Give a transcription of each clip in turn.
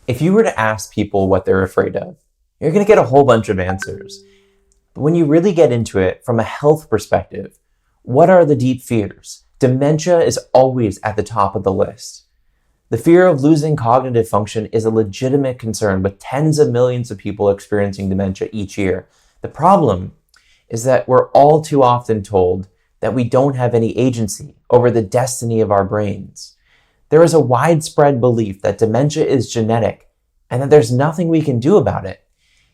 If you were to ask people what they're afraid of, you're going to get a whole bunch of answers. But when you really get into it from a health perspective, what are the deep fears? Dementia is always at the top of the list. The fear of losing cognitive function is a legitimate concern, with tens of millions of people experiencing dementia each year. The problem is that we're all too often told that we don't have any agency over the destiny of our brains. There is a widespread belief that dementia is genetic and that there's nothing we can do about it.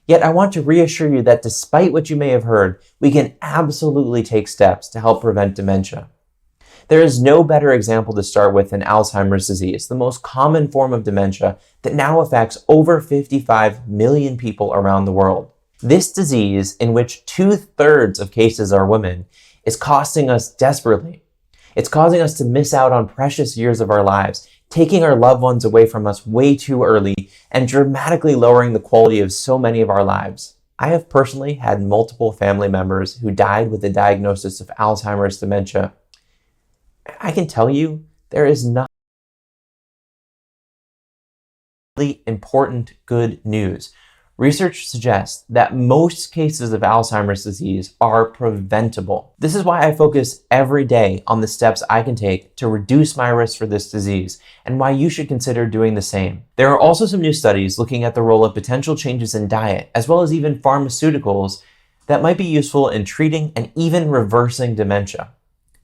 Yet I want to reassure you that despite what you may have heard, we can absolutely take steps to help prevent dementia. There is no better example to start with than Alzheimer's disease, the most common form of dementia that now affects over 55 million people around the world. This disease, in which 2/3 of cases are women, is costing us desperately. It's causing us to miss out on precious years of our lives, taking our loved ones away from us way too early, and dramatically lowering the quality of so many of our lives. I have personally had multiple family members who died with the diagnosis of Alzheimer's dementia. I can tell you, there is not really important good news. Research suggests that most cases of Alzheimer's disease are preventable. This is why I focus every day on the steps I can take to reduce my risk for this disease, and why you should consider doing the same. There are also some new studies looking at the role of potential changes in diet, as well as even pharmaceuticals, that might be useful in treating and even reversing dementia.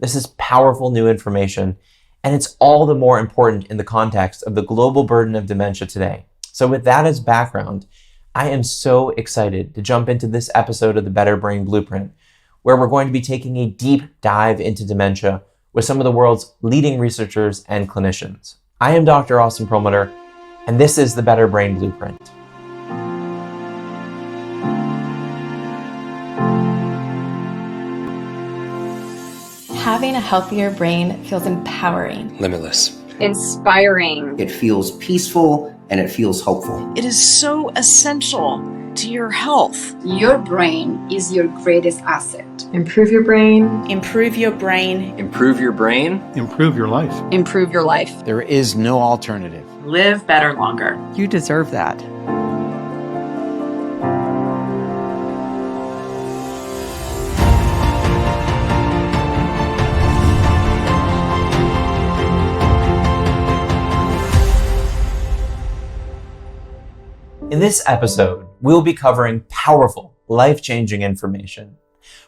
This is powerful new information, and it's all the more important in the context of the global burden of dementia today. So with that as background, I am so excited to jump into this episode of the Better Brain Blueprint, where we're going to be taking a deep dive into dementia with some of the world's leading researchers and clinicians. I am Dr. Austin Perlmutter, and this is the Better Brain Blueprint. Having a healthier brain feels empowering. Limitless. Inspiring. It feels peaceful and it feels hopeful. It is so essential to your health. Your brain is your greatest asset. Improve your brain. Improve your brain. Improve your brain. Improve your life. Improve your life. There is no alternative. Live better longer. You deserve that. In this episode, we'll be covering powerful, life-changing information.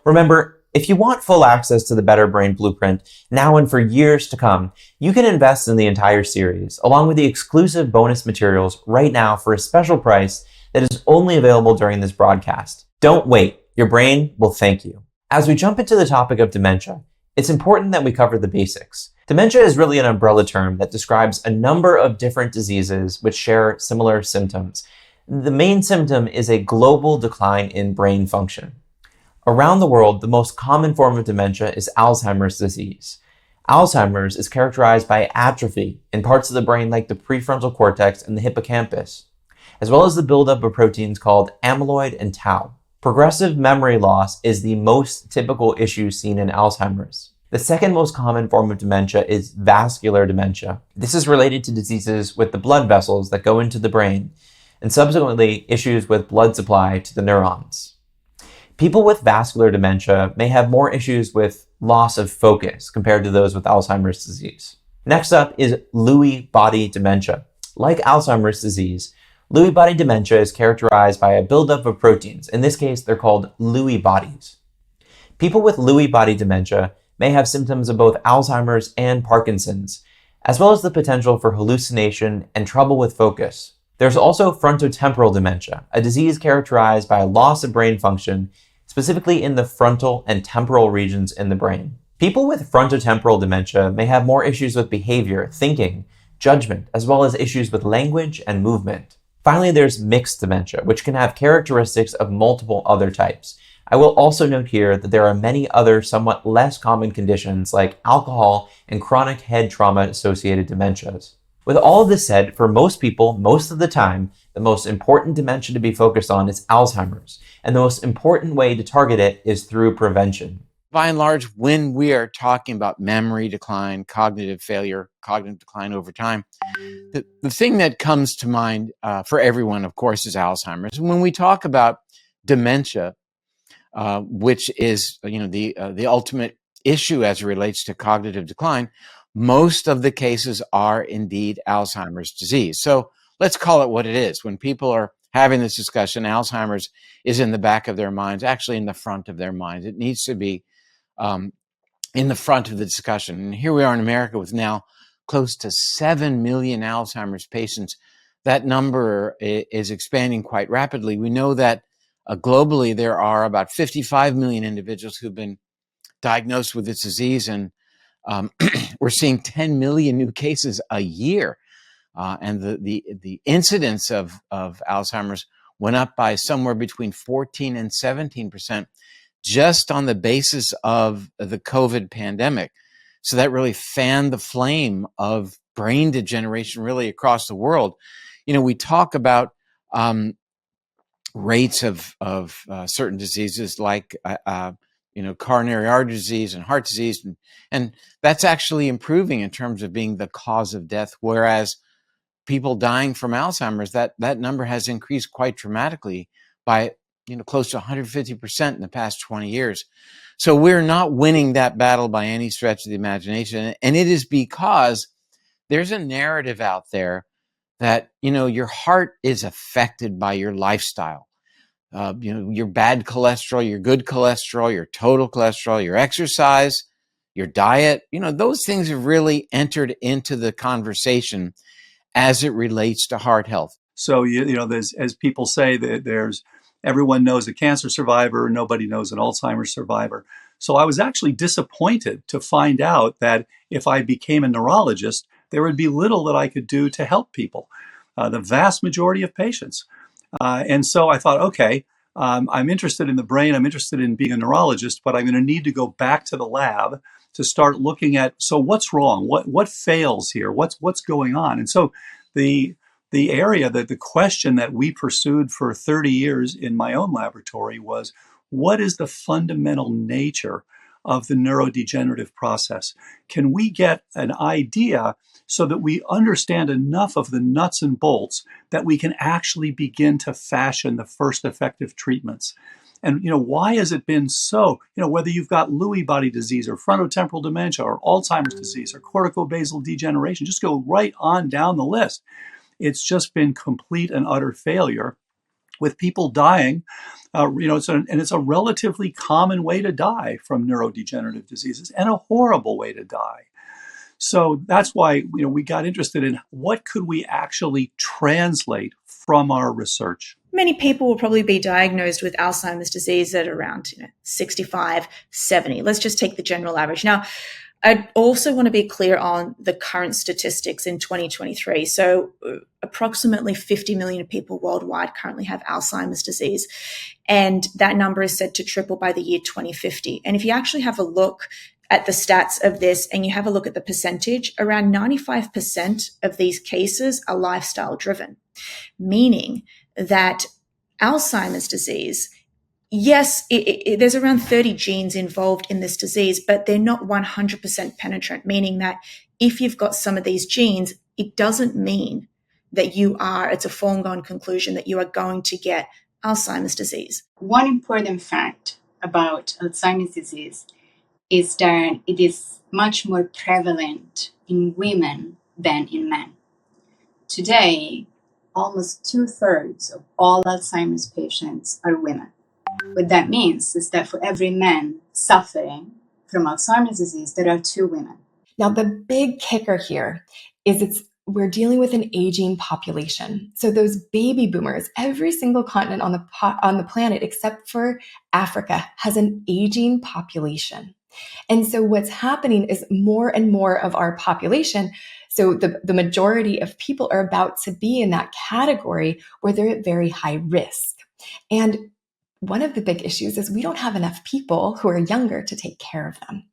Remember, if you want full access to the Better Brain Blueprint now and for years to come, you can invest in the entire series, along with the exclusive bonus materials right now for a special price that is only available during this broadcast. Don't wait, your brain will thank you. As we jump into the topic of dementia, it's important that we cover the basics. Dementia is really an umbrella term that describes a number of different diseases which share similar symptoms. The main symptom is a global decline in brain function. Around the world, the most common form of dementia is Alzheimer's disease. Alzheimer's is characterized by atrophy in parts of the brain like the prefrontal cortex and the hippocampus, as well as the buildup of proteins called amyloid and tau. Progressive memory loss is the most typical issue seen in Alzheimer's. The second most common form of dementia is vascular dementia. This is related to diseases with the blood vessels that go into the brain, and subsequently issues with blood supply to the neurons. People with vascular dementia may have more issues with loss of focus compared to those with Alzheimer's disease. Next up is Lewy body dementia. Like Alzheimer's disease, Lewy body dementia is characterized by a buildup of proteins. In this case, they're called Lewy bodies. People with Lewy body dementia may have symptoms of both Alzheimer's and Parkinson's, as well as the potential for hallucination and trouble with focus. There's also frontotemporal dementia, a disease characterized by a loss of brain function, specifically in the frontal and temporal regions in the brain. People with frontotemporal dementia may have more issues with behavior, thinking, judgment, as well as issues with language and movement. Finally, there's mixed dementia, which can have characteristics of multiple other types. I will also note here that there are many other somewhat less common conditions like alcohol and chronic head trauma-associated dementias. With all of this said, for most people, most of the time, the most important dementia to be focused on is Alzheimer's, and the most important way to target it is through prevention. by and large, when we are talking about memory decline, cognitive failure, cognitive decline over time, the thing that comes to mind for everyone, of course, is Alzheimer's. When we talk about dementia, which is the ultimate issue as it relates to cognitive decline, most of the cases are indeed Alzheimer's disease. So let's call it what it is. When people are having this discussion, Alzheimer's is in the back of their minds, actually in the front of their minds. It needs to be in the front of the discussion. And here we are in America with now close to 7 million Alzheimer's patients. That number is expanding quite rapidly. We know that globally there are about 55 million individuals who've been diagnosed with this disease, and we're seeing 10 million new cases a year. And the incidence of Alzheimer's went up by somewhere between 14 and 17% just on the basis of the COVID pandemic. So that really fanned the flame of brain degeneration really across the world. We talk about rates of certain diseases like coronary artery disease and heart disease, and that's actually improving in terms of being the cause of death, whereas people dying from Alzheimer's, that number has increased quite dramatically by close to 150% in the past 20 years. So we're not winning that battle by any stretch of the imagination, and it is because there's a narrative out there that your heart is affected by your lifestyle. Your bad cholesterol, your good cholesterol, your total cholesterol, your exercise, your diet, those things have really entered into the conversation as it relates to heart health. So, there's, as people say, that everyone knows a cancer survivor, nobody knows an Alzheimer's survivor. So I was actually disappointed to find out that if I became a neurologist, there would be little that I could do to help people, the vast majority of patients. And so I thought, okay, I'm interested in the brain, I'm interested in being a neurologist, but I'm going to need to go back to the lab to start looking at, so what's wrong? What fails here? What's going on? And so the area, the question that we pursued for 30 years in my own laboratory was, what is the fundamental nature of the neurodegenerative process? Can we get an idea so that we understand enough of the nuts and bolts that we can actually begin to fashion the first effective treatments? And, why has it been so, whether you've got Lewy body disease or frontotemporal dementia or Alzheimer's disease or corticobasal degeneration, just go right on down the list. It's just been complete and utter failure with people dying. It's a relatively common way to die from neurodegenerative diseases and a horrible way to die. So that's why, we got interested in what could we actually translate from our research. Many people will probably be diagnosed with Alzheimer's disease at around 65, 70. Let's just take the general average. Now, I also want to be clear on the current statistics in 2023. So approximately 50 million people worldwide currently have Alzheimer's disease, and that number is set to triple by the year 2050. And if you actually have a look at the stats of this and you have a look at the percentage, around 95% of these cases are lifestyle driven, meaning that Alzheimer's disease, yes, there's around 30 genes involved in this disease, but they're not 100% penetrant, meaning that if you've got some of these genes, it doesn't mean that it's a foregone conclusion that you are going to get Alzheimer's disease. One important fact about Alzheimer's disease is that it is much more prevalent in women than in men. Today, almost 2/3 of all Alzheimer's patients are women. What that means is that for every man suffering from Alzheimer's disease, there are 2 women. Now, the big kicker here is we're dealing with an aging population. So those baby boomers, every single continent on the planet except for Africa has an aging population. And so what's happening is more and more of our population, so the majority of people are about to be in that category where they're at very high risk. And one of the big issues is we don't have enough people who are younger to take care of them.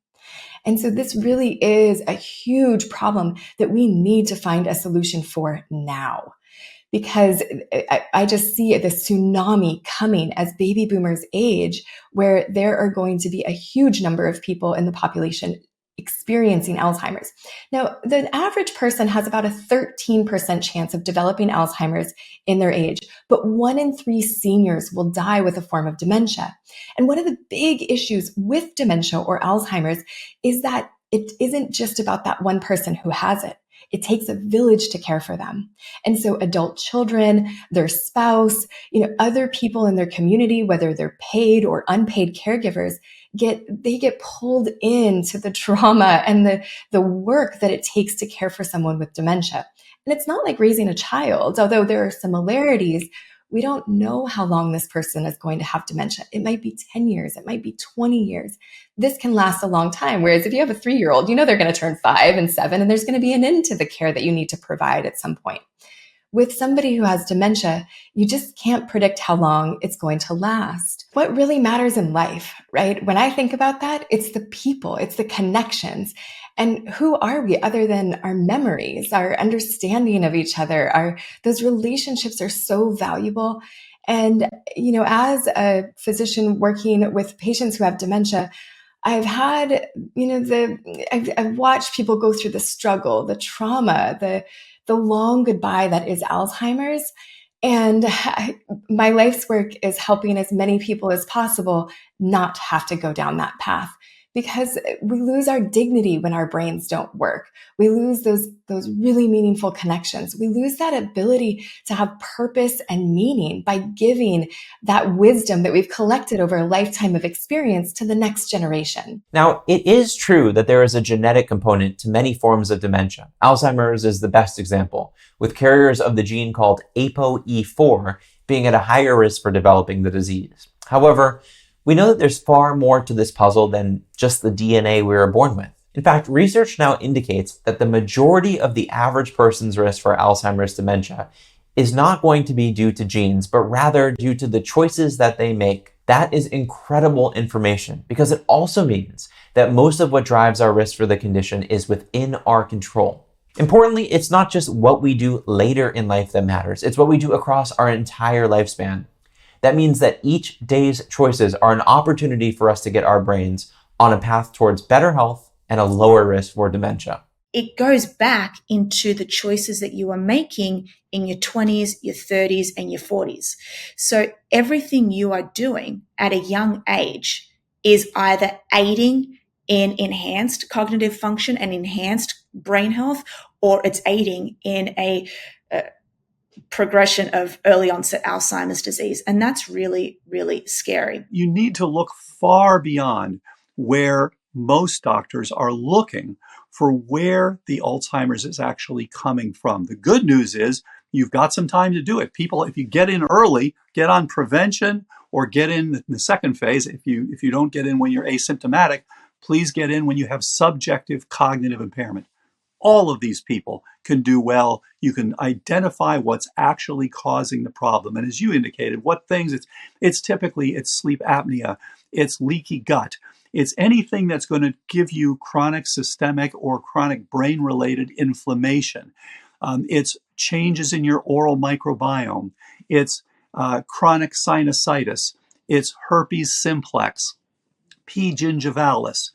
And so this really is a huge problem that we need to find a solution for now. because I just see the tsunami coming as baby boomers age, where there are going to be a huge number of people in the population experiencing Alzheimer's. Now, the average person has about a 13% chance of developing Alzheimer's in their age, but 1 in 3 seniors will die with a form of dementia. And one of the big issues with dementia or Alzheimer's is that it isn't just about that one person who has it. It takes a village to care for them. And so adult children, their spouse, other people in their community, whether they're paid or unpaid caregivers, get pulled into the trauma and the work that it takes to care for someone with dementia. And it's not like raising a child, although there are similarities. We don't know how long this person is going to have dementia. It might be 10 years. It might be 20 years. This can last a long time. Whereas if you have a 3-year-old, they're going to turn 5 and 7, and there's going to be an end to the care that you need to provide at some point. With somebody who has dementia, you just can't predict how long it's going to last. What really matters in life, right? When I think about that, it's the people, it's the connections. And who are we other than our memories, our understanding of each other? Those relationships are so valuable. And, as a physician working with patients who have dementia, I've had, I've watched people go through the struggle, the trauma, the long goodbye that is Alzheimer's. And my life's work is helping as many people as possible not have to go down that path, because we lose our dignity when our brains don't work. We lose those really meaningful connections. We lose that ability to have purpose and meaning by giving that wisdom that we've collected over a lifetime of experience to the next generation. Now, it is true that there is a genetic component to many forms of dementia. Alzheimer's is the best example, with carriers of the gene called ApoE4 being at a higher risk for developing the disease. However, we know that there's far more to this puzzle than just the DNA we were born with. In fact, research now indicates that the majority of the average person's risk for Alzheimer's dementia is not going to be due to genes, but rather due to the choices that they make. That is incredible information, because it also means that most of what drives our risk for the condition is within our control. Importantly, it's not just what we do later in life that matters, it's what we do across our entire lifespan. That means that each day's choices are an opportunity for us to get our brains on a path towards better health and a lower risk for dementia. It goes back into the choices that you are making in your 20s, your 30s, and your 40s. So everything you are doing at a young age is either aiding in enhanced cognitive function and enhanced brain health, or it's aiding in a progression of early onset Alzheimer's disease. And that's really, really scary. You need to look far beyond where most doctors are looking for where the Alzheimer's is actually coming from. The good news is you've got some time to do it. People, if you get in early, get on prevention, or get in the second phase. If you don't get in when you're asymptomatic, please get in when you have subjective cognitive impairment. All of these people can do well. You can identify what's actually causing the problem. And as you indicated, what things, it's typically sleep apnea, it's leaky gut, it's anything that's going to give you chronic systemic or chronic brain-related inflammation. It's changes in your oral microbiome. It's chronic sinusitis. It's herpes simplex, P. gingivalis,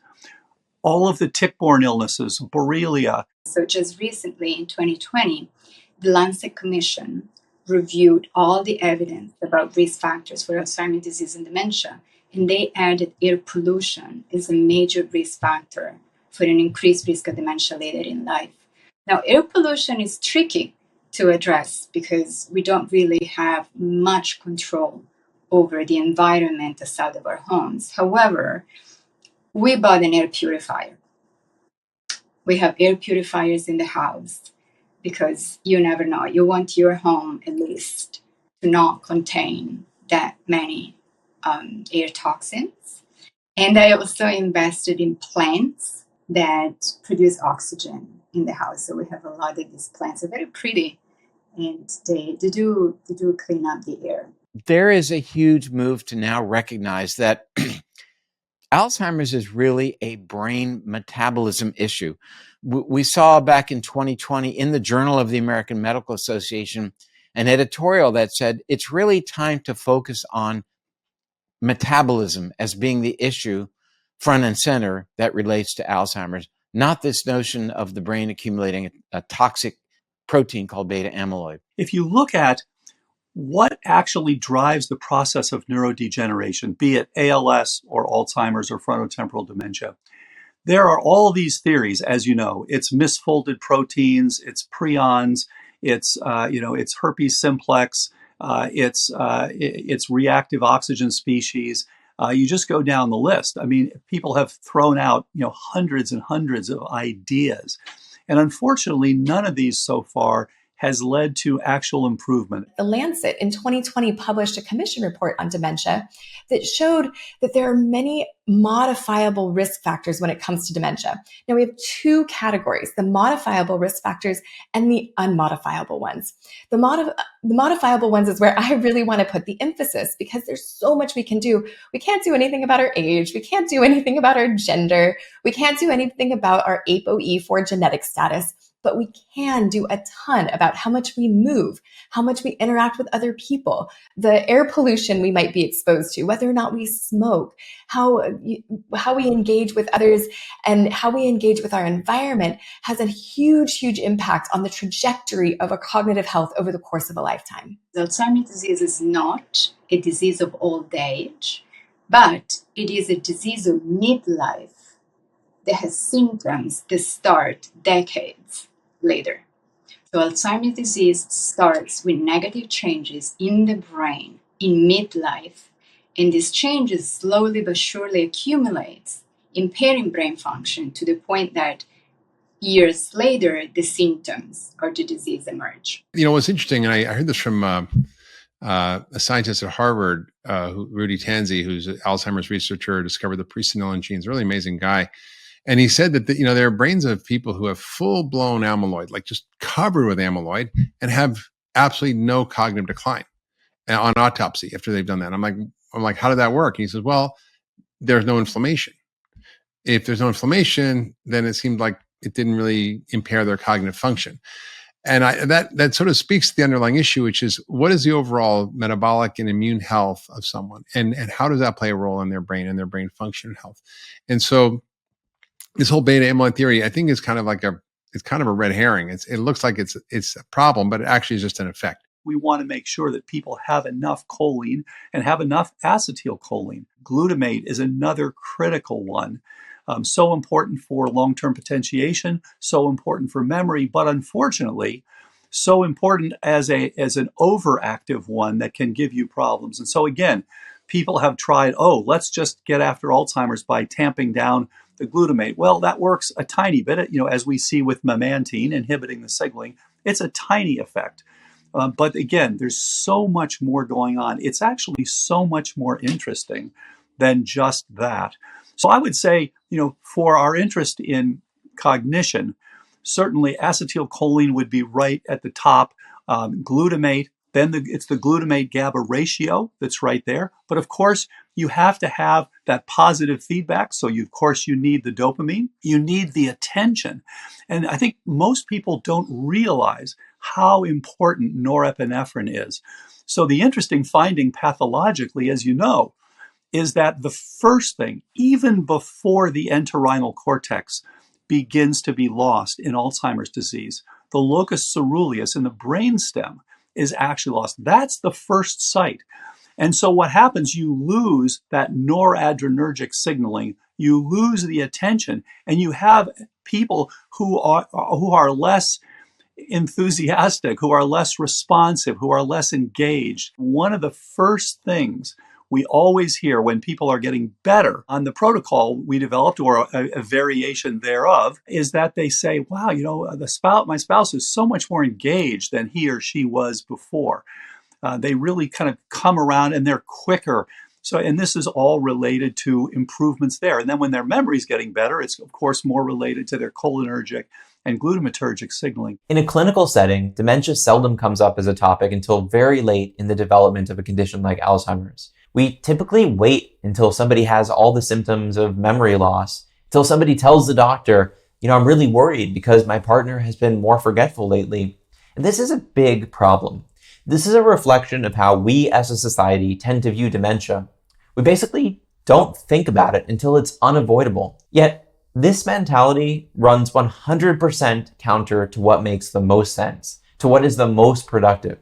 all of the tick-borne illnesses, Borrelia. So just recently in 2020, the Lancet Commission reviewed all the evidence about risk factors for Alzheimer's disease and dementia, and they added air pollution as a major risk factor for an increased risk of dementia later in life. Now, air pollution is tricky to address because we don't really have much control over the environment outside of our homes. However, we bought an air purifier. We have air purifiers in the house because you never know. You want your home at least to not contain that many air toxins. And I also invested in plants that produce oxygen in the house. So we have a lot of these plants. They're very pretty, and they do clean up the air. There is a huge move to now recognize that Alzheimer's is really a brain metabolism issue. We saw back in 2020 in the Journal of the American Medical Association an editorial that said it's really time to focus on metabolism as being the issue front and center that relates to Alzheimer's, not this notion of the brain accumulating a toxic protein called beta amyloid. If you look at what actually drives the process of neurodegeneration, be it ALS or Alzheimer's or frontotemporal dementia, there are all these theories, as you know. It's misfolded proteins, it's prions, it's herpes simplex, it's reactive oxygen species. You just go down the list. I mean, people have thrown out hundreds and hundreds of ideas, and unfortunately, none of these so far has led to actual improvement. The Lancet in 2020 published a commission report on dementia that showed that there are many modifiable risk factors when it comes to dementia. Now, we have two categories, the modifiable risk factors and the unmodifiable ones. The modifiable ones is where I really want to put the emphasis, because there's so much we can do. We can't do anything about our age. We can't do anything about our gender. We can't do anything about our ApoE4 genetic status. But we can do a ton about how much we move, how much we interact with other people, the air pollution we might be exposed to, whether or not we smoke, how we engage with others, and how we engage with our environment has a huge, huge impact on the trajectory of our cognitive health over the course of a lifetime. Alzheimer's disease is not a disease of old age, but it is a disease of midlife that has symptoms that start decades later. So Alzheimer's disease starts with negative changes in the brain in midlife, and these changes slowly but surely accumulates, impairing brain function to the point that years later, the symptoms of the disease emerge. What's interesting, and I heard this from a scientist at Harvard, Rudy Tanzi, who's an Alzheimer's researcher, discovered the presenilin genes, really amazing guy. And he said that, there are brains of people who have full-blown amyloid, like just covered with amyloid, and have absolutely no cognitive decline on autopsy after they've done that. I'm like, how did that work? And he says, well, there's no inflammation. If there's no inflammation, then it seemed like it didn't really impair their cognitive function. And that sort of speaks to the underlying issue, which is, what is the overall metabolic and immune health of someone? And how does that play a role in their brain and their brain function and health? And so this whole beta amyloid theory, I think, is kind of a red herring. It looks like it's a problem, but it actually is just an effect. We want to make sure that people have enough choline and have enough acetylcholine. Glutamate is another critical one. So important for long-term potentiation, so important for memory, but unfortunately, so important as an overactive one that can give you problems. And so again, people have tried, let's just get after Alzheimer's by tamping down the glutamate. Well, that works a tiny bit, as we see with memantine inhibiting the signaling. It's a tiny effect. But again, there's so much more going on. It's actually so much more interesting than just that. So I would say, for our interest in cognition, certainly acetylcholine would be right at the top. Glutamate, then it's the glutamate GABA ratio that's right there. But of course, you have to have that positive feedback. So you need the dopamine, you need the attention. And I think most people don't realize how important norepinephrine is. So the interesting finding pathologically, as you know, is that the first thing, even before the entorhinal cortex begins to be lost in Alzheimer's disease, the locus coeruleus in the brainstem is actually lost. That's the first site. And so what happens, you lose that noradrenergic signaling, you lose the attention, and you have people who are less enthusiastic, who are less responsive, who are less engaged. One of the first things we always hear when people are getting better on the protocol we developed, or a variation thereof, is that they say, wow, my spouse is so much more engaged than he or she was before. They really kind of come around and they're quicker. So, and this is all related to improvements there. And then when their memory's getting better, it's of course more related to their cholinergic and glutamatergic signaling. In a clinical setting, dementia seldom comes up as a topic until very late in the development of a condition like Alzheimer's. We typically wait until somebody has all the symptoms of memory loss, until somebody tells the doctor, I'm really worried because my partner has been more forgetful lately. And this is a big problem. This is a reflection of how we as a society tend to view dementia. We basically don't think about it until it's unavoidable. Yet, this mentality runs 100% counter to what makes the most sense, to what is the most productive.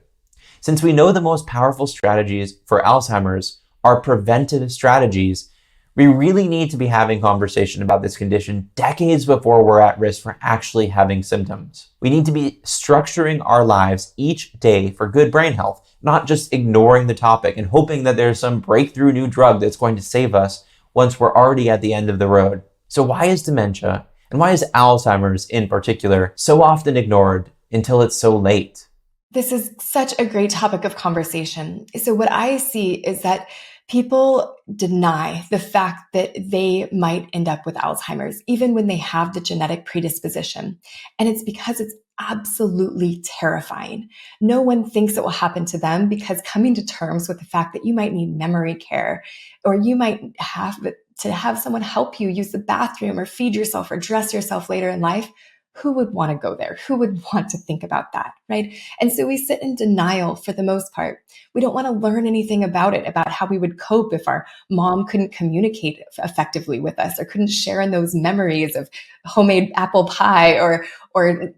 Since we know the most powerful strategies for Alzheimer's are preventive strategies, we really need to be having conversation about this condition decades before we're at risk for actually having symptoms. We need to be structuring our lives each day for good brain health, not just ignoring the topic and hoping that there's some breakthrough new drug that's going to save us once we're already at the end of the road. So why is dementia, and why is Alzheimer's in particular, so often ignored until it's so late? This is such a great topic of conversation. So what I see is that people deny the fact that they might end up with Alzheimer's, even when they have the genetic predisposition. And it's because it's absolutely terrifying. No one thinks it will happen to them because coming to terms with the fact that you might need memory care, or you might have to have someone help you use the bathroom or feed yourself or dress yourself later in life, who would want to go there? Who would want to think about that, right? And so we sit in denial for the most part. We don't want to learn anything about it, about how we would cope if our mom couldn't communicate effectively with us or couldn't share in those memories of homemade apple pie or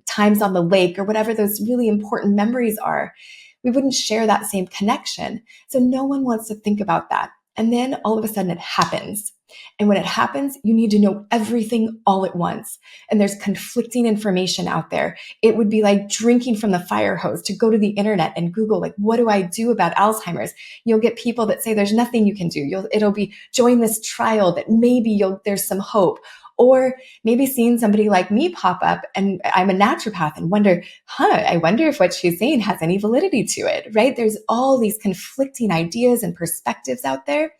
times on the lake or whatever those really important memories are. We wouldn't share that same connection. So no one wants to think about that. And then all of a sudden it happens. And when it happens, you need to know everything all at once. And there's conflicting information out there. It would be like drinking from the fire hose to go to the internet and Google, like, what do I do about Alzheimer's? You'll get people that say there's nothing you can do. It'll be join this trial that maybe there's some hope. Or maybe seeing somebody like me pop up and I'm a naturopath and wonder, I wonder if what she's saying has any validity to it, right? There's all these conflicting ideas and perspectives out there.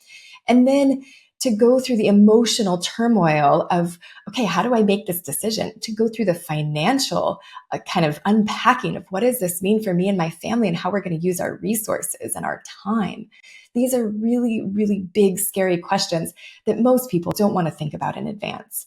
And then to go through the emotional turmoil of, okay, how do I make this decision? To go through the financial kind of unpacking of what does this mean for me and my family and how we're going to use our resources and our time. These are really, really big, scary questions that most people don't want to think about in advance.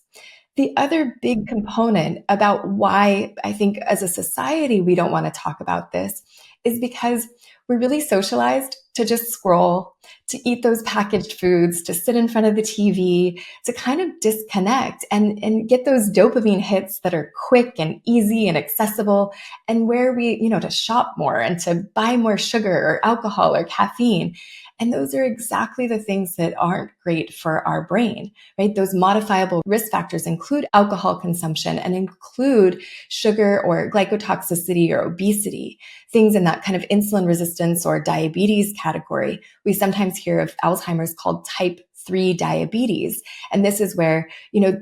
The other big component about why I think as a society we don't want to talk about this is because we're really socialized to just scroll, to eat those packaged foods, to sit in front of the TV, to kind of disconnect and get those dopamine hits that are quick and easy and accessible, and where we, to shop more and to buy more sugar or alcohol or caffeine. And those are exactly the things that aren't great for our brain, right? Those modifiable risk factors include alcohol consumption and include sugar or glycotoxicity or obesity, things in that kind of insulin resistance or diabetes category. We sometimes hear of Alzheimer's called type 3 diabetes. And this is where,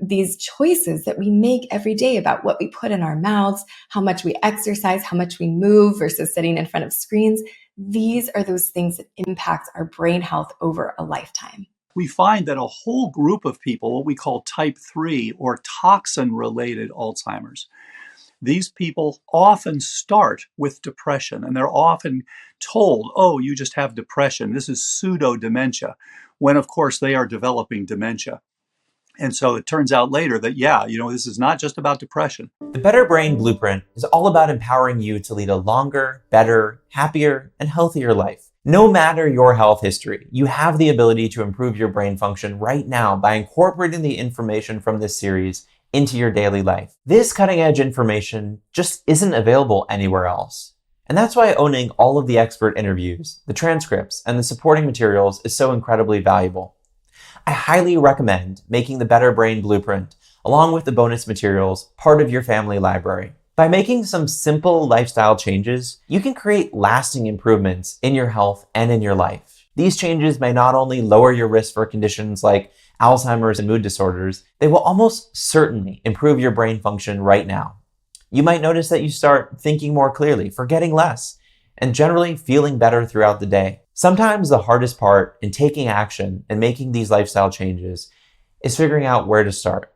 these choices that we make every day about what we put in our mouths, how much we exercise, how much we move versus sitting in front of screens. These are those things that impact our brain health over a lifetime. We find that a whole group of people, what we call type 3 or toxin-related Alzheimer's, these people often start with depression, and they're often told, oh, you just have depression. This is pseudo-dementia, when of course they are developing dementia. And so it turns out later that, this is not just about depression. The Better Brain Blueprint is all about empowering you to lead a longer, better, happier, and healthier life. No matter your health history, you have the ability to improve your brain function right now by incorporating the information from this series into your daily life. This cutting-edge information just isn't available anywhere else. And that's why owning all of the expert interviews, the transcripts, and the supporting materials is so incredibly valuable. I highly recommend making the Better Brain Blueprint, along with the bonus materials, part of your family library. By making some simple lifestyle changes, you can create lasting improvements in your health and in your life. These changes may not only lower your risk for conditions like Alzheimer's and mood disorders, they will almost certainly improve your brain function right now. You might notice that you start thinking more clearly, forgetting less, and generally feeling better throughout the day. Sometimes the hardest part in taking action and making these lifestyle changes is figuring out where to start.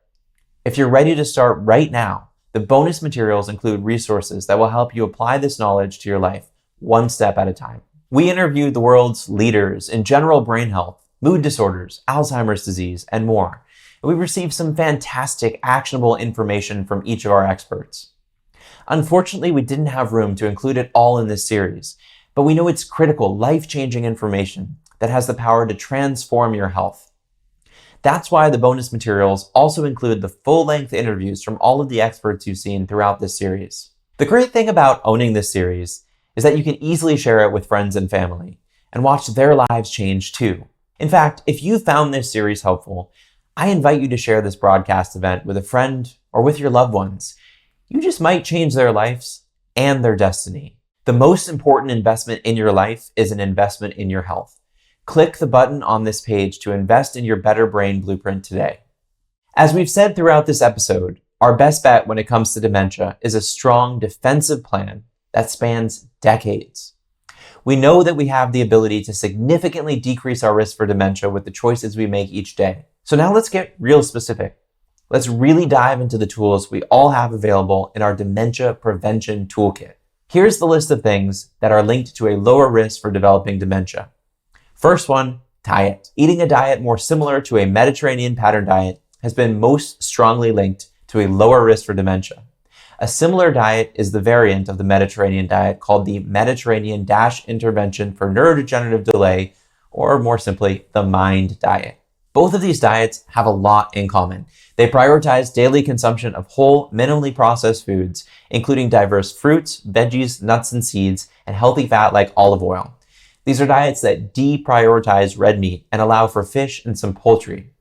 If you're ready to start right now, the bonus materials include resources that will help you apply this knowledge to your life, one step at a time. We interviewed the world's leaders in general brain health, mood disorders, Alzheimer's disease, and more. And we received some fantastic, actionable information from each of our experts. Unfortunately, we didn't have room to include it all in this series, but we know it's critical, life-changing information that has the power to transform your health. That's why the bonus materials also include the full-length interviews from all of the experts you've seen throughout this series. The great thing about owning this series is that you can easily share it with friends and family and watch their lives change too. In fact, if you found this series helpful, I invite you to share this broadcast event with a friend or with your loved ones. You just might change their lives and their destiny. The most important investment in your life is an investment in your health. Click the button on this page to invest in your Better Brain Blueprint today. As we've said throughout this episode, our best bet when it comes to dementia is a strong defensive plan that spans decades. We know that we have the ability to significantly decrease our risk for dementia with the choices we make each day. So now let's get real specific. Let's really dive into the tools we all have available in our dementia prevention toolkit. Here's the list of things that are linked to a lower risk for developing dementia. First one, diet. Eating a diet more similar to a Mediterranean pattern diet has been most strongly linked to a lower risk for dementia. A similar diet is the variant of the Mediterranean diet called the Mediterranean Intervention for Neurodegenerative Delay, or more simply, the MIND diet. Both of these diets have a lot in common. They prioritize daily consumption of whole, minimally processed foods, including diverse fruits, veggies, nuts, and seeds, and healthy fat like olive oil. These are diets that deprioritize red meat and allow for fish and some poultry.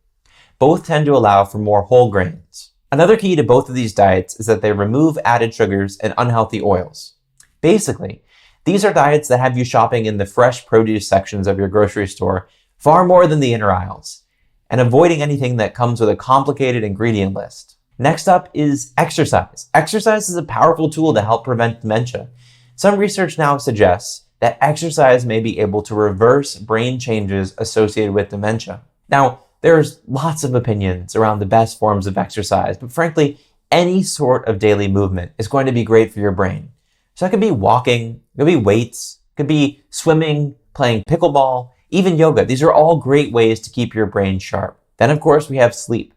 Both tend to allow for more whole grains. Another key to both of these diets is that they remove added sugars and unhealthy oils. Basically, these are diets that have you shopping in the fresh produce sections of your grocery store far more than the inner aisles, and avoiding anything that comes with a complicated ingredient list. Next up is exercise. Exercise is a powerful tool to help prevent dementia. Some research now suggests that exercise may be able to reverse brain changes associated with dementia. Now, there's lots of opinions around the best forms of exercise, but frankly, any sort of daily movement is going to be great for your brain. So that could be walking, it could be weights, it could be swimming, playing pickleball, even yoga. These are all great ways to keep your brain sharp. Then, of course, we have sleep.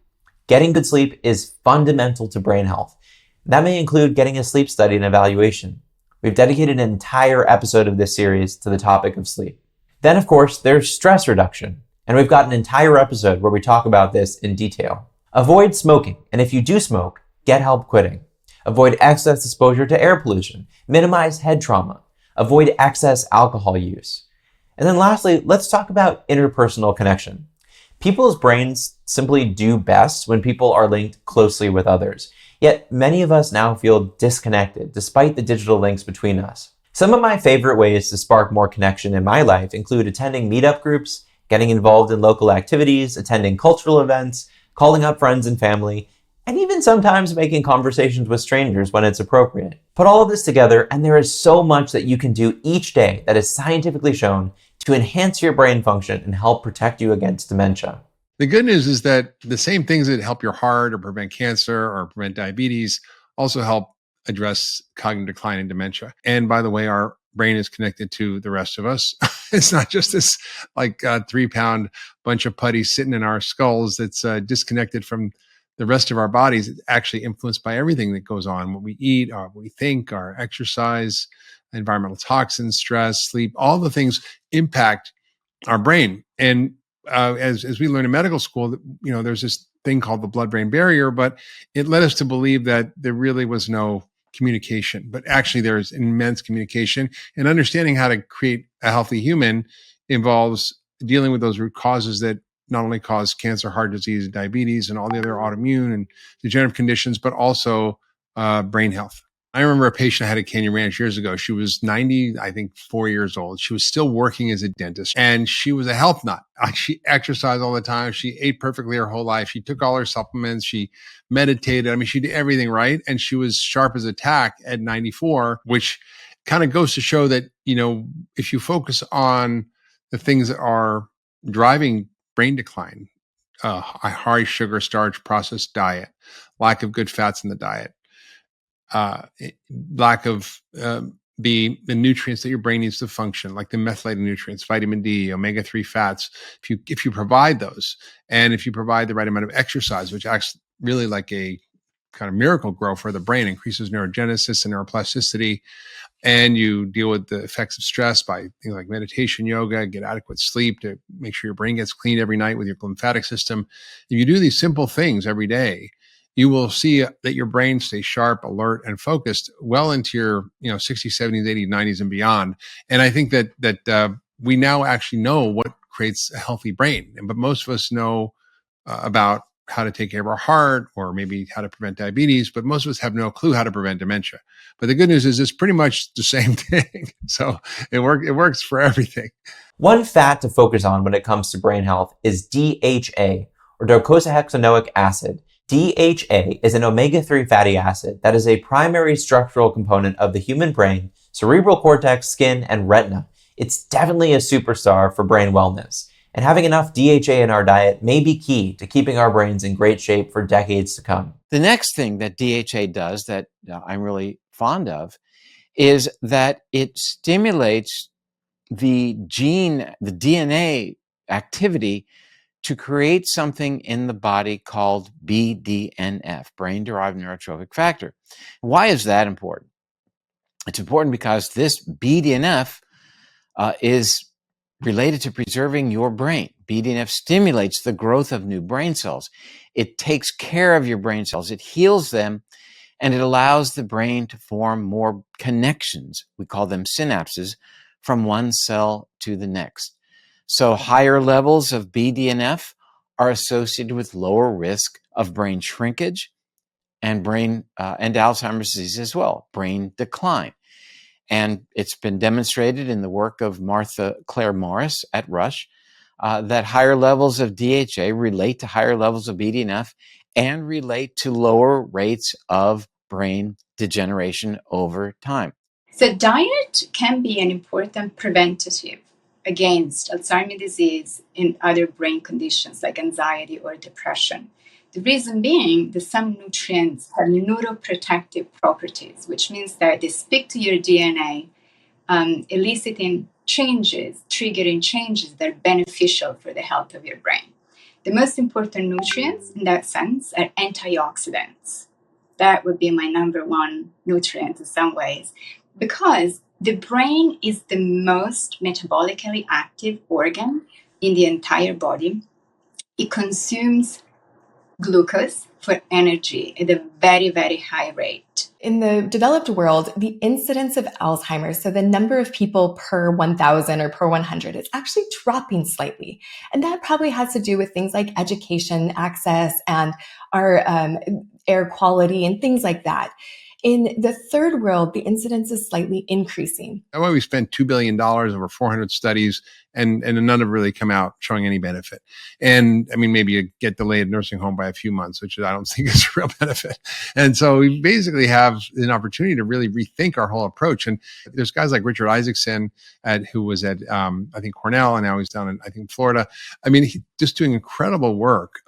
Getting good sleep is fundamental to brain health. That may include getting a sleep study and evaluation. We've dedicated an entire episode of this series to the topic of sleep. Then, of course, there's stress reduction. And we've got an entire episode where we talk about this in detail. Avoid smoking. And if you do smoke, get help quitting. Avoid excess exposure to air pollution. Minimize head trauma. Avoid excess alcohol use. And then lastly, let's talk about interpersonal connection. People's brains simply do best when people are linked closely with others. Yet many of us now feel disconnected despite the digital links between us. Some of my favorite ways to spark more connection in my life include attending meetup groups, getting involved in local activities, attending cultural events, calling up friends and family, and even sometimes making conversations with strangers when it's appropriate. Put all of this together, and there is so much that you can do each day that is scientifically shown to enhance your brain function and help protect you against dementia. The good news is that the same things that help your heart or prevent cancer or prevent diabetes also help address cognitive decline and dementia. And by the way, our brain is connected to the rest of us. It's not just this like 3-pound bunch of putty sitting in our skulls that's disconnected from the rest of our bodies. It's actually influenced by everything that goes on, what we eat, what we think, our exercise, environmental toxins, stress, sleep, all the things impact our brain. And as we learn in medical school, there's this thing called the blood-brain barrier, but it led us to believe that there really was no communication, but actually there's immense communication, and understanding how to create a healthy human involves dealing with those root causes that not only cause cancer, heart disease, diabetes, and all the other autoimmune and degenerative conditions, but also brain health. I remember a patient I had at Canyon Ranch years ago. She was 4 years old. She was still working as a dentist, and she was a health nut. She exercised all the time. She ate perfectly her whole life. She took all her supplements. She meditated. I mean, she did everything right. And she was sharp as a tack at 94, which kind of goes to show that, if you focus on the things that are driving brain decline, a high sugar, starch, processed diet, lack of good fats in the diet, lack of the nutrients that your brain needs to function, like the methylated nutrients, vitamin D, omega-3 fats. If you provide those, and if you provide the right amount of exercise, which acts really like a kind of miracle grow for the brain, increases neurogenesis and neuroplasticity. And you deal with the effects of stress by things like meditation, yoga, get adequate sleep to make sure your brain gets clean every night with your lymphatic system. If you do these simple things every day, you will see that your brain stays sharp, alert, and focused well into your 60s, 70s, 80s, 90s, and beyond. And I think that we now actually know what creates a healthy brain. But most of us know about how to take care of our heart or maybe how to prevent diabetes, but most of us have no clue how to prevent dementia. But the good news is it's pretty much the same thing. So it works for everything. One fat to focus on when it comes to brain health is DHA, or docosahexaenoic acid. DHA is an omega-3 fatty acid that is a primary structural component of the human brain, cerebral cortex, skin, and retina. It's definitely a superstar for brain wellness. And having enough DHA in our diet may be key to keeping our brains in great shape for decades to come. The next thing that DHA does that I'm really fond of is that it stimulates the DNA activity to create something in the body called BDNF, brain-derived neurotrophic factor. Why is that important? It's important because this BDNF is related to preserving your brain. BDNF stimulates the growth of new brain cells. It takes care of your brain cells. It heals them, and it allows the brain to form more connections. We call them synapses from one cell to the next. So higher levels of BDNF are associated with lower risk of brain shrinkage and and Alzheimer's disease as well, brain decline. And it's been demonstrated in the work of Martha Claire Morris at Rush that higher levels of DHA relate to higher levels of BDNF and relate to lower rates of brain degeneration over time. So diet can be an important preventative against Alzheimer's disease and other brain conditions like anxiety or depression. The reason being that some nutrients have neuroprotective properties, which means that they speak to your DNA, eliciting changes, triggering changes that are beneficial for the health of your brain. The most important nutrients in that sense are antioxidants. That would be my number one nutrient in some ways, because the brain is the most metabolically active organ in the entire body. It consumes glucose for energy at a very, very high rate. In the developed world, the incidence of Alzheimer's, so the number of people per 1,000 or per 100, is actually dropping slightly. And that probably has to do with things like education, access, and our air quality and things like that. In the third world, the incidence is slightly increasing. That's why we spent $2 billion over 400 studies, and none have really come out showing any benefit. And I mean, maybe you get delayed nursing home by a few months, which I don't think is a real benefit. And so we basically have an opportunity to really rethink our whole approach. And there's guys like Richard Isaacson, who was at, I think, Cornell, and now he's down in, I think, Florida. I mean, just doing incredible work,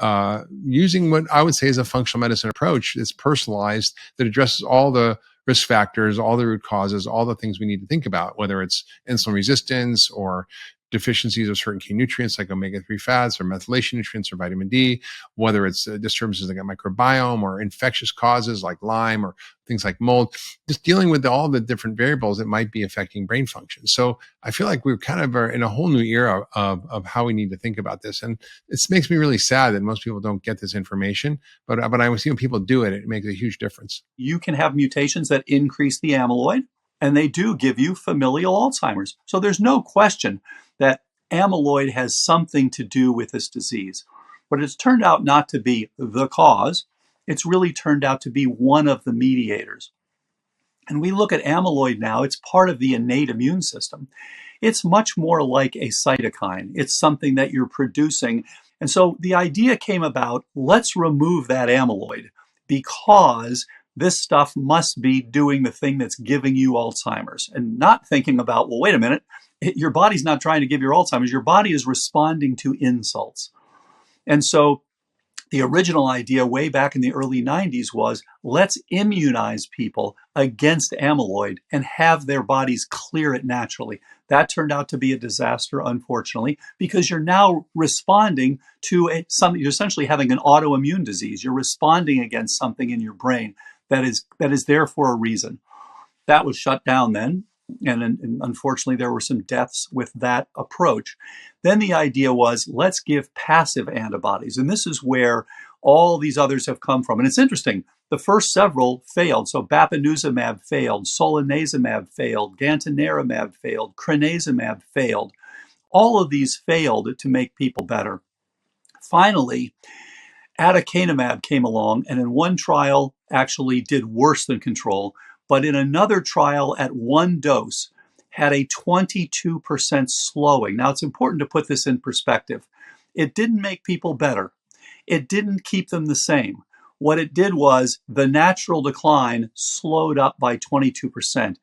using what I would say is a functional medicine approach that's personalized, that addresses all the risk factors, all the root causes, all the things we need to think about, whether it's insulin resistance or deficiencies of certain key nutrients like omega-3 fats or methylation nutrients or vitamin D, whether it's disturbances like a microbiome or infectious causes like Lyme or things like mold, just dealing with all the different variables that might be affecting brain function. So I feel like we're kind of in a whole new era of how we need to think about this. And it makes me really sad that most people don't get this information, but I see when people do it, it makes a huge difference. You can have mutations that increase the amyloid, and they do give you familial Alzheimer's. So there's no question that amyloid has something to do with this disease. But it's turned out not to be the cause. It's really turned out to be one of the mediators. And we look at amyloid now, it's part of the innate immune system. It's much more like a cytokine. It's something that you're producing. And so the idea came about, let's remove that amyloid because this stuff must be doing the thing that's giving you Alzheimer's, and not thinking about, well, wait a minute, your body's not trying to give you Alzheimer's. Your body is responding to insults. And so The original idea way back in the early 90s was let's immunize people against amyloid and have their bodies clear it naturally. That turned out to be a disaster, unfortunately, because you're now responding to something. You're essentially having an autoimmune disease. You're responding against something in your brain that is there for a reason. That was shut down then. And unfortunately, there were some deaths with that approach. Then the idea was, let's give passive antibodies. And this is where all these others have come from. And it's interesting. The first several failed. So bapineuzumab failed, solanezumab failed, gantenerumab failed, crenezumab failed. All of these failed to make people better. Finally, aducanumab came along, and in one trial actually did worse than control, but in another trial at one dose had a 22% slowing. Now, it's important to put this in perspective. It didn't make people better. It didn't keep them the same. What it did was the natural decline slowed up by 22%.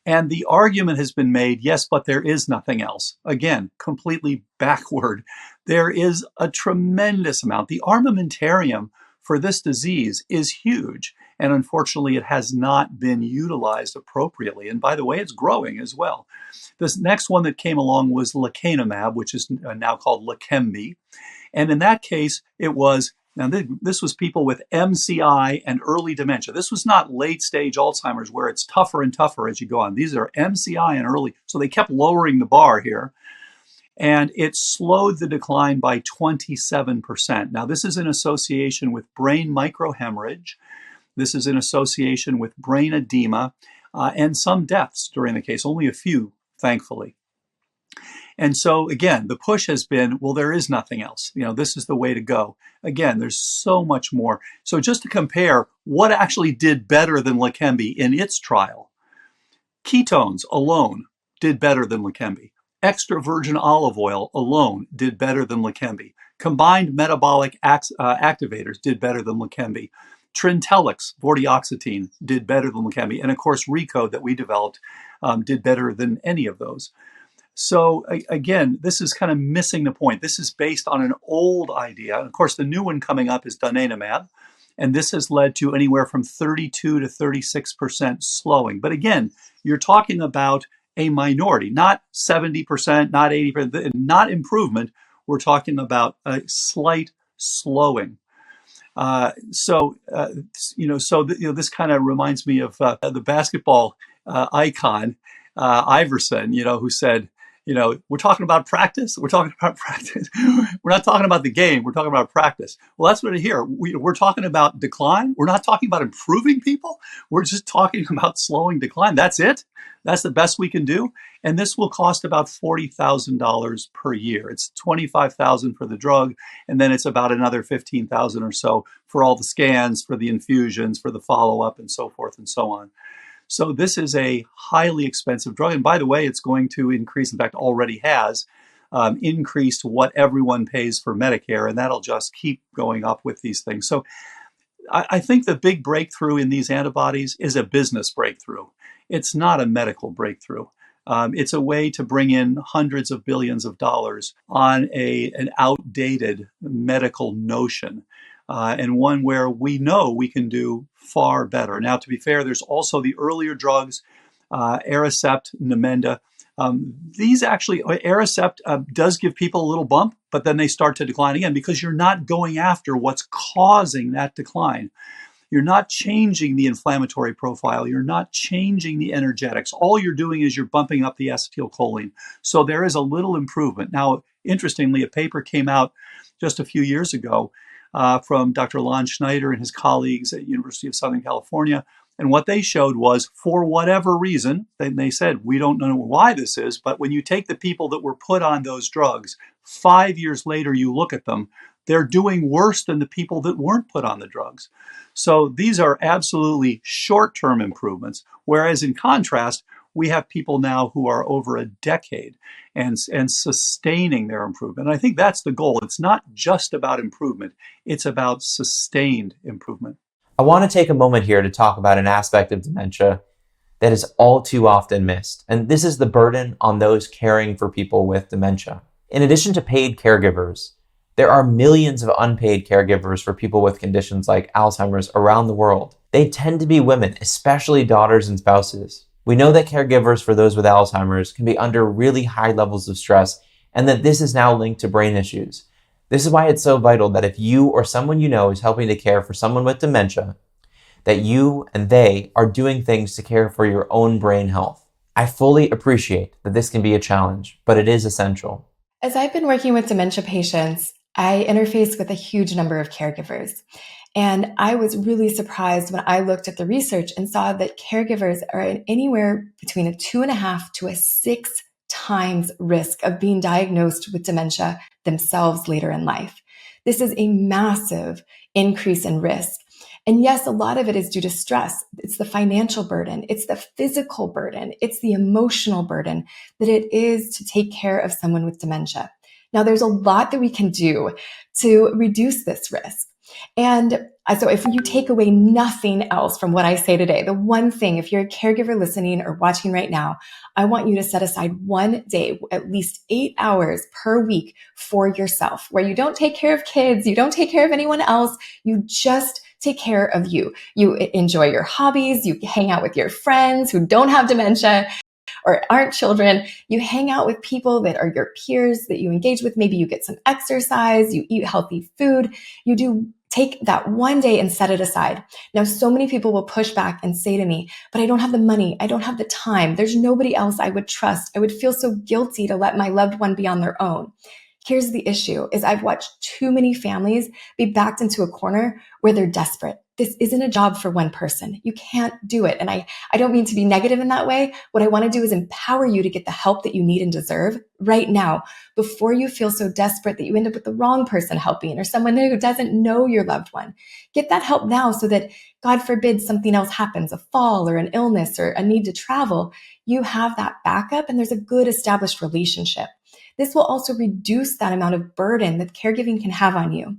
And the argument has been made, yes, but there is nothing else. Again, completely backward. There is a tremendous amount. The armamentarium for this disease is huge. And unfortunately, it has not been utilized appropriately. And by the way, it's growing as well. This next one that came along was lecanemab, which is now called Leqembi. And in that case, it was, now this was people with MCI and early dementia. This was not late stage Alzheimer's where it's tougher and tougher as you go on. These are MCI and early. So they kept lowering the bar here. And it slowed the decline by 27%. Now, this is in association with brain microhemorrhage. This is in association with brain edema and some deaths during the case, only a few, thankfully. And so, again, the push has been, well, there is nothing else. This is the way to go. Again, there's so much more. So just to compare what actually did better than Leqembi in its trial, ketones alone did better than Leqembi. Extra virgin olive oil alone did better than Leqembi. Combined metabolic activators did better than Leqembi. Trintellix, vortioxetine, did better than Leqembi. And of course, Recode that we developed did better than any of those. So again, this is kind of missing the point. This is based on an old idea. And of course, the new one coming up is donanemab. And this has led to anywhere from 32 to 36% slowing. But again, you're talking about a minority, not 70%, not 80%, not improvement. We're talking about a slight slowing. This kind of reminds me of the basketball icon, Iverson, who said, we're talking about practice. We're talking about practice. We're not talking about the game. We're talking about practice. Well, that's what I hear. We're talking about decline. We're not talking about improving people. We're just talking about slowing decline. That's it. That's the best we can do. And this will cost about $40,000 per year. It's $25,000 for the drug, and then it's about another $15,000 or so for all the scans, for the infusions, for the follow-up, and so forth and so on. So this is a highly expensive drug. And by the way, it's going to increase, in fact, already has increased what everyone pays for Medicare, and that'll just keep going up with these things. So I think the big breakthrough in these antibodies is a business breakthrough. It's not a medical breakthrough. It's a way to bring in hundreds of billions of dollars on an outdated medical notion. And one where we know we can do far better. Now, to be fair, there's also the earlier drugs, Aricept, Namenda. These actually, Aricept does give people a little bump, but then they start to decline again because you're not going after what's causing that decline. You're not changing the inflammatory profile. You're not changing the energetics. All you're doing is you're bumping up the acetylcholine. So there is a little improvement. Now, interestingly, a paper came out just a few years ago from Dr. Lon Schneider and his colleagues at University of Southern California. And what they showed was, for whatever reason, they said, we don't know why this is, but when you take the people that were put on those drugs, 5 years later, you look at them, they're doing worse than the people that weren't put on the drugs. So these are absolutely short-term improvements, whereas in contrast, we have people now who are over a decade and sustaining their improvement. And I think that's the goal. It's not just about improvement. It's about sustained improvement. I want to take a moment here to talk about an aspect of dementia that is all too often missed. And this is the burden on those caring for people with dementia. In addition to paid caregivers, There are millions of unpaid caregivers for people with conditions like Alzheimer's around the world. They tend to be women, especially daughters and spouses. We know that caregivers for those with Alzheimer's can be under really high levels of stress, and that this is now linked to brain issues. This is why it's so vital that if you or someone you know is helping to care for someone with dementia, that you and they are doing things to care for your own brain health. I fully appreciate that this can be a challenge, but it is essential. As I've been working with dementia patients, I interface with a huge number of caregivers. And I was really surprised when I looked at the research and saw that caregivers are at anywhere between a 2.5 to a 6 times risk of being diagnosed with dementia themselves later in life. This is a massive increase in risk. And yes, a lot of it is due to stress. It's the financial burden. It's the physical burden. It's the emotional burden that it is to take care of someone with dementia. Now, there's a lot that we can do to reduce this risk. And so if you take away nothing else from what I say today, the one thing, if you're a caregiver listening or watching right now, I want you to set aside one day, at least 8 hours per week for yourself, where you don't take care of kids, you don't take care of anyone else, you just take care of you. You enjoy your hobbies, you hang out with your friends who don't have dementia or aren't children. You hang out with people that are your peers that you engage with. Maybe you get some exercise, you eat healthy food. You do take that one day and set it aside. Now, so many people will push back and say to me, but I don't have the money. I don't have the time. There's nobody else I would trust. I would feel so guilty to let my loved one be on their own. Here's the issue is I've watched too many families be backed into a corner where they're desperate. This isn't a job for one person. You can't do it. And I don't mean to be negative in that way. What I want to do is empower you to get the help that you need and deserve right now before you feel so desperate that you end up with the wrong person helping or someone who doesn't know your loved one. Get that help now so that, God forbid, something else happens, a fall or an illness or a need to travel. You have that backup and there's a good established relationship. This will also reduce that amount of burden that caregiving can have on you.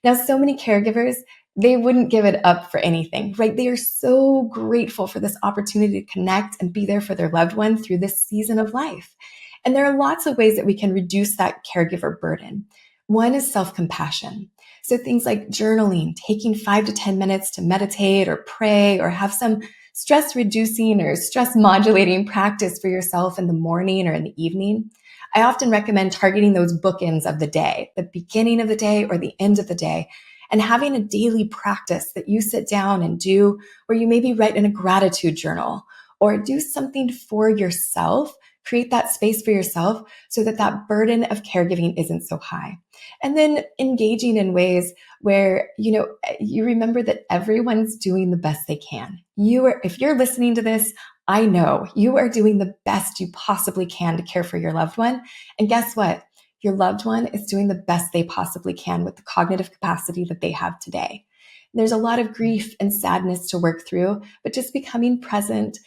Now, so many caregivers, they wouldn't give it up for anything, right? They are so grateful for this opportunity to connect and be there for their loved one through this season of life. And there are lots of ways that we can reduce that caregiver burden. One is self-compassion. So things like journaling, taking 5 to 10 minutes to meditate or pray or have some stress reducing or stress modulating practice for yourself in the morning or in the evening. I often recommend targeting those bookends of the day, the beginning of the day or the end of the day, and having a daily practice that you sit down and do, where you maybe write in a gratitude journal or do something for yourself, create that space for yourself so that that burden of caregiving isn't so high. And then engaging in ways where, you remember that everyone's doing the best they can. If you're listening to this, I know you are doing the best you possibly can to care for your loved one. And guess what? Your loved one is doing the best they possibly can with the cognitive capacity that they have today. There's a lot of grief and sadness to work through, but just becoming present,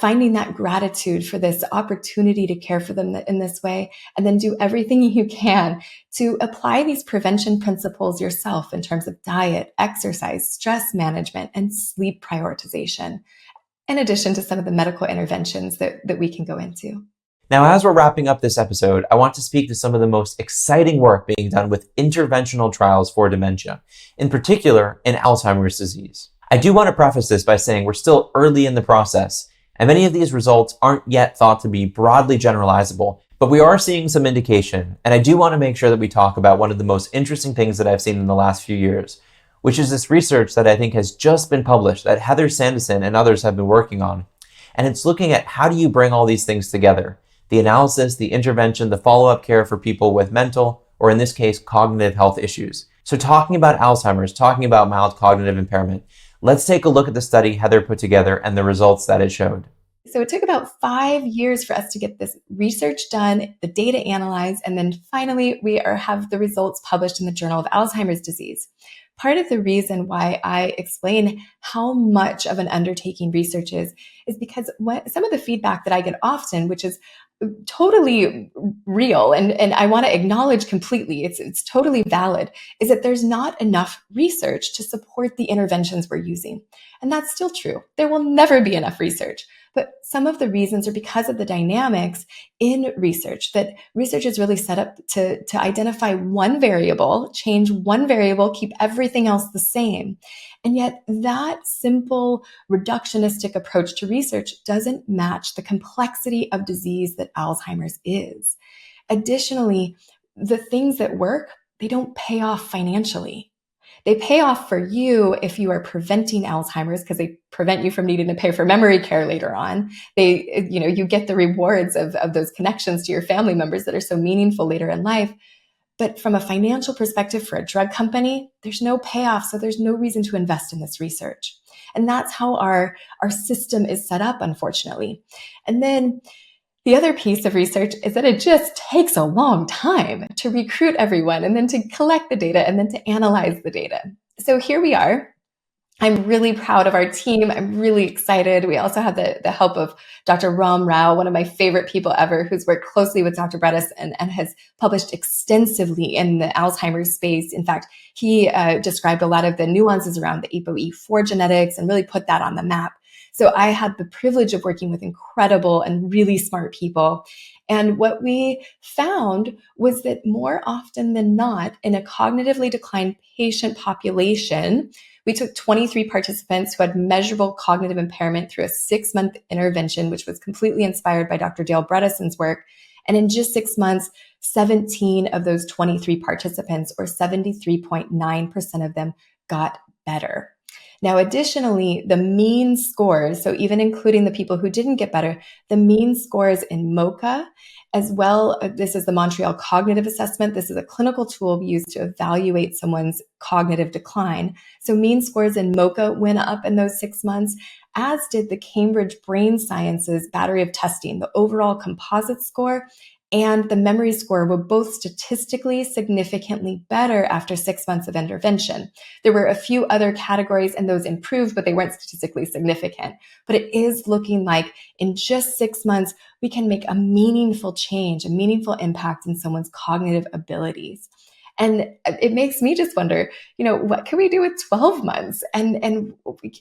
finding that gratitude for this opportunity to care for them in this way, and then do everything you can to apply these prevention principles yourself in terms of diet, exercise, stress management, and sleep prioritization, in addition to some of the medical interventions that we can go into. Now, as we're wrapping up this episode, I want to speak to some of the most exciting work being done with interventional trials for dementia, in particular in Alzheimer's disease. I do want to preface this by saying we're still early in the process, and many of these results aren't yet thought to be broadly generalizable, but we are seeing some indication, and I do want to make sure that we talk about one of the most interesting things that I've seen in the last few years, which is this research that I think has just been published that Heather Sandison and others have been working on. And it's looking at how do you bring all these things together? The analysis, the intervention, the follow-up care for people with mental, or in this case, cognitive health issues. So talking about Alzheimer's, talking about mild cognitive impairment, let's take a look at the study Heather put together and the results that it showed. So it took about 5 years for us to get this research done, the data analyzed, and then finally we have the results published in the Journal of Alzheimer's Disease. Part of the reason why I explain how much of an undertaking research is because some of the feedback that I get often, which is totally real, and I want to acknowledge completely, it's totally valid, is that there's not enough research to support the interventions we're using. And that's still true. There will never be enough research. But some of the reasons are because of the dynamics in research, that research is really set up to identify one variable, change one variable, keep everything else the same. And yet that simple reductionistic approach to research doesn't match the complexity of disease that Alzheimer's is. Additionally, the things that work, they don't pay off financially. They pay off for you if you are preventing Alzheimer's, because they prevent you from needing to pay for memory care later on. You get the rewards of those connections to your family members that are so meaningful later in life. But from a financial perspective for a drug company, there's no payoff. So there's no reason to invest in this research. And that's how our system is set up, unfortunately. And then the other piece of research is that it just takes a long time to recruit everyone and then to collect the data and then to analyze the data. So here we are. I'm really proud of our team. I'm really excited. We also have the help of Dr. Ram Rao, one of my favorite people ever, who's worked closely with Dr. Bredis and has published extensively in the Alzheimer's space. In fact, he described a lot of the nuances around the ApoE4 genetics and really put that on the map. So I had the privilege of working with incredible and really smart people. And what we found was that more often than not, in a cognitively declined patient population, we took 23 participants who had measurable cognitive impairment through a 6-month intervention, which was completely inspired by Dr. Dale Bredeson's work. And in just 6 months, 17 of those 23 participants, or 73.9% of them, got better. Now, additionally, the mean scores, so even including the people who didn't get better, the mean scores in MoCA, as well, this is the Montreal Cognitive Assessment. This is a clinical tool used to evaluate someone's cognitive decline. So mean scores in MoCA went up in those 6 months, as did the Cambridge Brain Sciences battery of testing. The overall composite score and the memory score were both statistically significantly better after 6 months of intervention. There were a few other categories and those improved, but they weren't statistically significant. But it is looking like in just 6 months, we can make a meaningful change, a meaningful impact in someone's cognitive abilities. And it makes me just wonder, what can we do with 12 months? And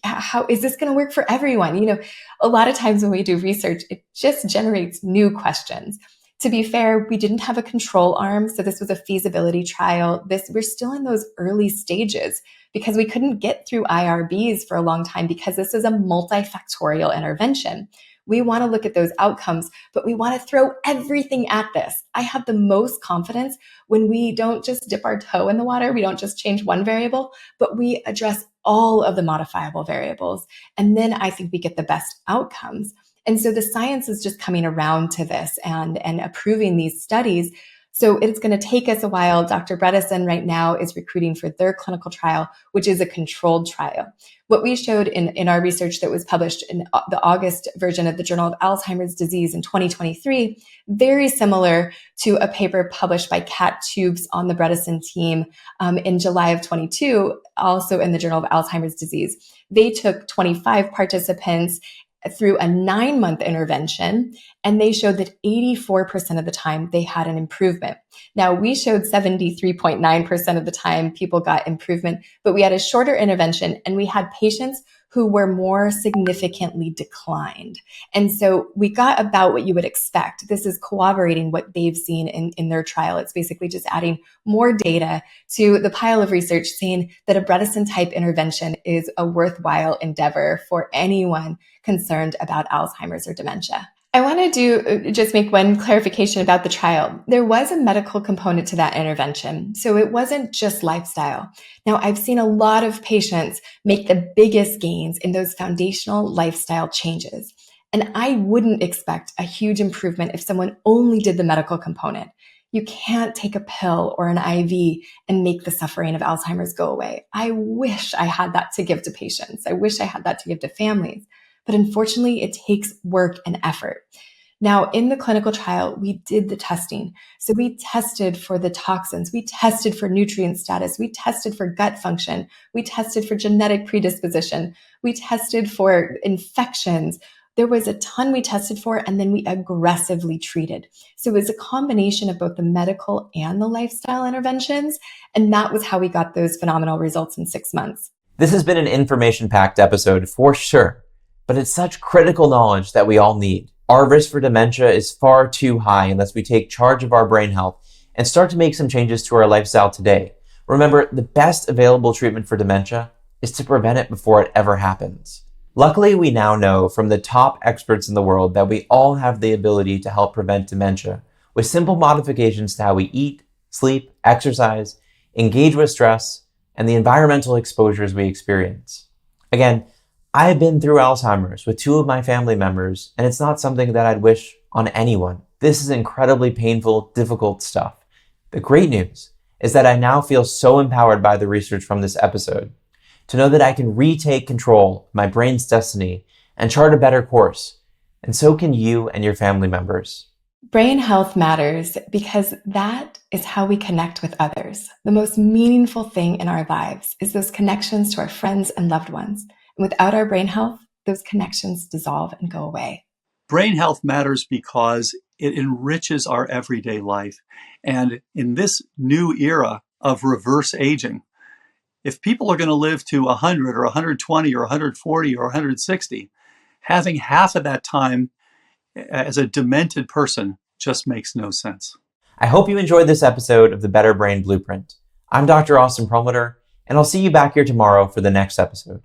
how is this going to work for everyone? A lot of times when we do research, it just generates new questions. To be fair, we didn't have a control arm, so this was a feasibility trial. We're still in those early stages because we couldn't get through IRBs for a long time because this is a multifactorial intervention. We want to look at those outcomes, but we want to throw everything at this. I have the most confidence when we don't just dip our toe in the water, we don't just change one variable, but we address all of the modifiable variables. And then I think we get the best outcomes. And so the science is just coming around to this and approving these studies. So it's going to take us a while. Dr. Bredesen right now is recruiting for their clinical trial, which is a controlled trial. What we showed in our research that was published in the August version of the Journal of Alzheimer's Disease in 2023, very similar to a paper published by Kat Tubes on the Bredesen team in July of 22, also in the Journal of Alzheimer's Disease. They took 25 participants through a 9-month intervention, and they showed that 84% of the time they had an improvement. Now, we showed 73.9% of the time people got improvement, but we had a shorter intervention, and we had patients who were more significantly declined. And so we got about what you would expect. This is corroborating what they've seen in their trial. It's basically just adding more data to the pile of research saying that a Bredesen type intervention is a worthwhile endeavor for anyone concerned about Alzheimer's or dementia. I want to just make one clarification about the trial. There was a medical component to that intervention, so it wasn't just lifestyle. Now, I've seen a lot of patients make the biggest gains in those foundational lifestyle changes, and I wouldn't expect a huge improvement if someone only did the medical component. You can't take a pill or an IV and make the suffering of Alzheimer's go away. I wish I had that to give to patients. I wish I had that to give to families. But unfortunately, it takes work and effort. Now, in the clinical trial, we did the testing. So we tested for the toxins. We tested for nutrient status. We tested for gut function. We tested for genetic predisposition. We tested for infections. There was a ton we tested for, and then we aggressively treated. So it was a combination of both the medical and the lifestyle interventions. And that was how we got those phenomenal results in 6 months. This has been an information-packed episode for sure. But it's such critical knowledge that we all need. Our risk for dementia is far too high unless we take charge of our brain health and start to make some changes to our lifestyle today. Remember, the best available treatment for dementia is to prevent it before it ever happens. Luckily, we now know from the top experts in the world that we all have the ability to help prevent dementia with simple modifications to how we eat, sleep, exercise, engage with stress, and the environmental exposures we experience. Again, I have been through Alzheimer's with 2 of my family members, and it's not something that I'd wish on anyone. This is incredibly painful, difficult stuff. The great news is that I now feel so empowered by the research from this episode to know that I can retake control of my brain's destiny and chart a better course. And so can you and your family members. Brain health matters because that is how we connect with others. The most meaningful thing in our lives is those connections to our friends and loved ones. And without our brain health, those connections dissolve and go away. Brain health matters because it enriches our everyday life. And in this new era of reverse aging, if people are going to live to 100 or 120 or 140 or 160, having half of that time as a demented person just makes no sense. I hope you enjoyed this episode of the Better Brain Blueprint. I'm Dr. Austin Perlmutter, and I'll see you back here tomorrow for the next episode.